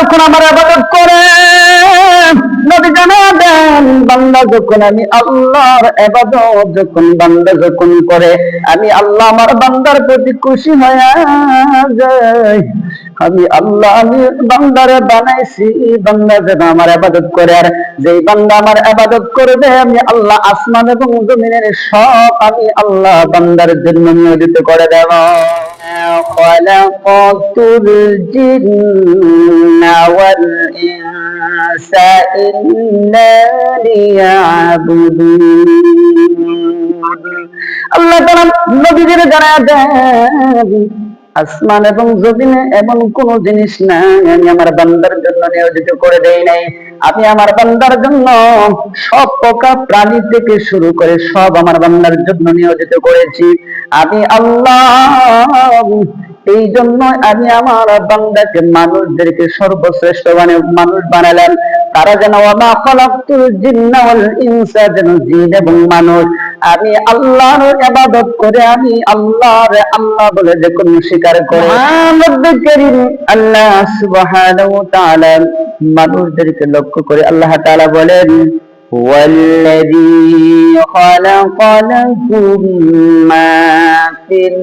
যখন আমার ইবাদত করে, নবী জানাবেন বান্দা যখন আমি আল্লাহর ইবাদত যখন বান্দা যখন করে, আমি আল্লাহ আমার বান্দার প্রতি খুশি হয়ে যাই। আমি আল্লাহ আমি বান্দারে বানাইছি বান্দা যেন আমার ইবাদত করে, আর যেই বান্দা আমার ইবাদত করবে আমি আল্লাহ আসমান এবং জমিনের সব আমি আল্লাহ বান্দার জন্য নিয়োজিত করে দেব। খলাকাতুল জিন্না ওয়াল ইনসা ইল্লা লিয়াবুদুন। আল্লাহ তাআলা নবীদের জানায় দেন আসমান এবং জমিনে এমন কোন জিনিস নাই আমি আমার বান্দার জন্য নিয়োজিত করে দেই নাই। আমি আমার বান্দার জন্য সব প্রকার প্রাণী থেকে শুরু করে সব আমার বান্দার জন্য নিয়োজিত করেছি। আমি আল্লাহ এই জন্য আমি আমার বান্দাকে মানুষদেরকে সর্বশ্রেষ্ঠ মানুষ বানালাম, তারা যেন ওয়ামা খালাকতুল জিন্না ওয়াল ইনসা, যেন জিন এবং মানুষ আমি আল্লাহর ইবাদত করে আমি আল্লাহর আল্লাহ বলে যে কোন স্বীকার করে। রব্বুল কারীম আল্লাহ সুবহানাহু ওয়া তাআলা মানুষদেরকে লক্ষ্য করে আল্লাহ তাআলা বলেন ওয়াল্লাযী খালাকা লাকুম মা ফিল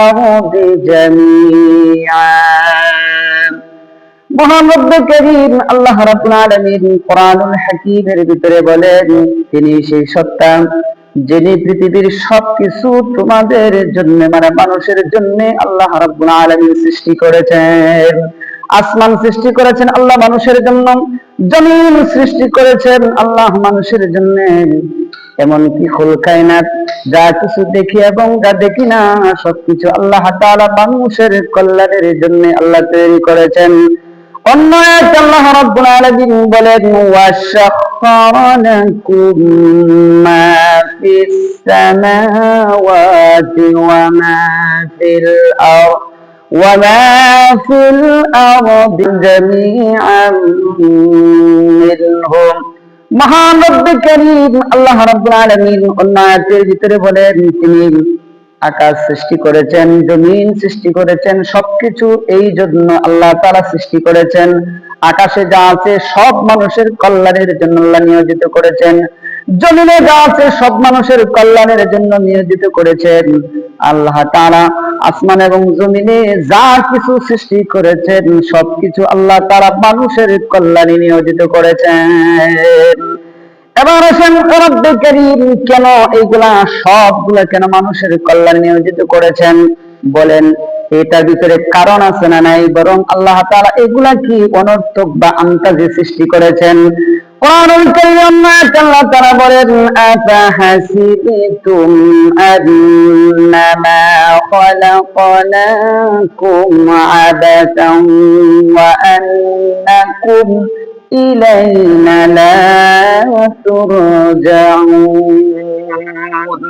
আরদি জামিআন। মহান রব্বুল কারীম আল্লাহ রাব্বুল আলামিন কোরআনুল হাকীমের ভিতরে বলেন তিনি সেই সত্তা যিনি পৃথিবীর সবকিছু তোমাদের জন্য মানে মানুষের জন্য আল্লাহ রাব্বুল আলামিন সৃষ্টি করেছেন। আসমান সৃষ্টি করেছেন আল্লাহ মানুষের জন্য, জমিন সৃষ্টি করেছেন আল্লাহ মানুষের জন্য, এমনকি কুল কায়নাত যা কিছু দেখি এবং যা দেখি না সবকিছু আল্লাহ তাআলা মানুষের কল্যাণের জন্য আল্লাহ তৈরি করেছেন। অন্য আয়াতে আল্লাহ রাব্বুল আলামিন বলেন ওয়াশাখারা লাকুম মা ফিস সামাওয়াতি ওয়া মা ফিল আরদ ওয়া মা ফিল আরদি জামিআন মিনহু। মহান রব্বুল কারীম আল্লাহ রাব্বুল আলামিন অন্য আয়াতের ভিতরে বলেন তিনি আকাশ সৃষ্টি করেছেন, জমিন সৃষ্টি করেছেন, সবকিছু এই জন্য আল্লাহ তাআলা সৃষ্টি করেছেন। আকাশে যা আছে সব মানুষের কল্যাণের জন্য আল্লাহ নিয়োজিত করেছেন, জমিনে যা আছে সব মানুষের কল্যাণের জন্য নিয়োজিত করেছেন। আল্লাহ তাআলা আসমান এবং জমিনে যা কিছু সৃষ্টি করেছেন সবকিছু আল্লাহ তাআলা মানুষের কল্যাণে নিয়োজিত করেছেন। এবার আসেন রব্বুল কারীম কেন এইগুলা সবগুলা কেন মানুষের কল্যাণে নিয়োজিত করেছেন বলেন এটার ভিতরে কারণ আছে না নাই, বরং আল্লাহ তাআলা এগুলা কি অনর্থক বা আন্তাজে সৃষ্টি করেছেন। কোরআনুল কারীমে আল্লাহ তাআলা বলেন আফাহাসিবতুম আন্নামা খালাকনাকুম আবাসান ওয়া আন্নাকুম ইলাইনা লা তুরজাউন।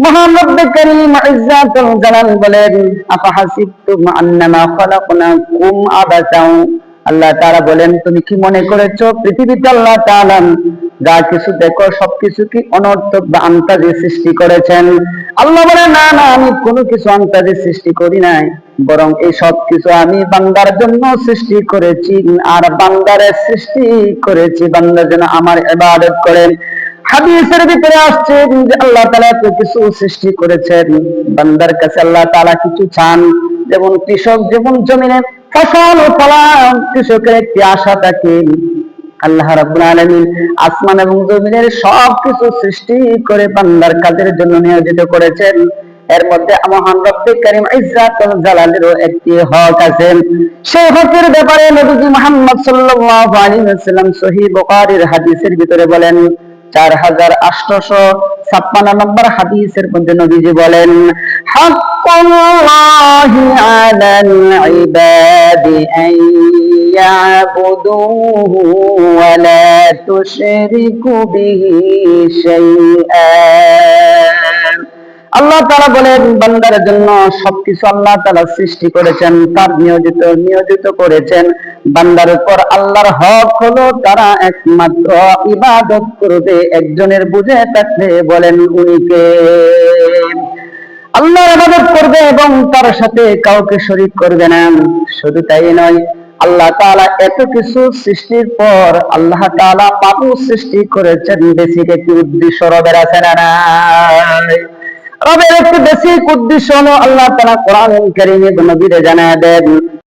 মহান রব্বুল কারীম ইজ্জাতুল জালাল বলেন আফাহাসিবতুম আন্নামা খালাকনাকুম আবাসান। আল্লাহ তাআলা বলেন তুমি কি মনে করেছো পৃথিবীতে আল্লাহ তাআলা যা কিছু দেখো সবকিছু কি অনর্থক বা আন্তাজে সৃষ্টি করেছেন? আল্লাহ বলেন না না আমি কোনো কিছু আন্তাজে সৃষ্টি করি নাই, বরং এই সব কিছু আমি বান্দার জন্য সৃষ্টি করেছি, আর বান্দারে সৃষ্টি করেছি বান্দা যেন আমার ইবাদত করেন। হাদিসের ভিতরে আসছে যে আল্লাহ তাআলা তো কিছু সৃষ্টি করেছেন, বান্দার কাছে আল্লাহ তাআলা কিছু চান। যেমন কৃষক যেমন জমিনে ফসল ফলান, কৃষকের একটি আশা থাকে। আল্লাহ রাব্বুল আলামিন আসমান এবং জমিনের সব কিছু সৃষ্টি করে বান্দার কাজের জন্য নিয়োজিত করেছেন। এর মধ্যে মহান রব্বুল কারীম ইজ্জাতুল জালালেরও একটি হক আছে। সেই হকের ব্যাপারে নবীজি মুহাম্মদ সাল্লাল্লাহু আলাইহি ওয়াসাল্লাম সহিহ বুখারীর হাদিসের ভিতরে বলেন 4856 নম্বর হাদিসের মধ্যে নবীজি বলেন হাক্কুল্লাহি আলাল ইবাদি আন ইয়াবুদুহু ওয়া লা তুশরিকু বিহি শাইআন। আল্লাহ তাআলা বলেন বান্দার জন্য সবকিছু আল্লাহ তাআলা সৃষ্টি করেছেন, তার নিয়োজিত করেছেন। বান্দার উপর আল্লাহর হক হলো তারা একমাত্র ইবাদত করবে। একজনের বুঝে থাকলে বলেন উনি কে? আল্লাহর ইবাদত করবে এবং তার সাথে কাউকে শরীক করবে না। শুধু তাই নয়, আল্লাহ তাআলা এত কিছু সৃষ্টির পর আল্লাহ তাআলা মানুষ সৃষ্টি করেছেন বেসিক একটি উদ্দেশ্য রবের আছে না নাই? রবের একটি বেসিক উদ্দেশ্য হলো আল্লাহ তাআলা কোরআনুল কারীমে নবীরে জানায় দেন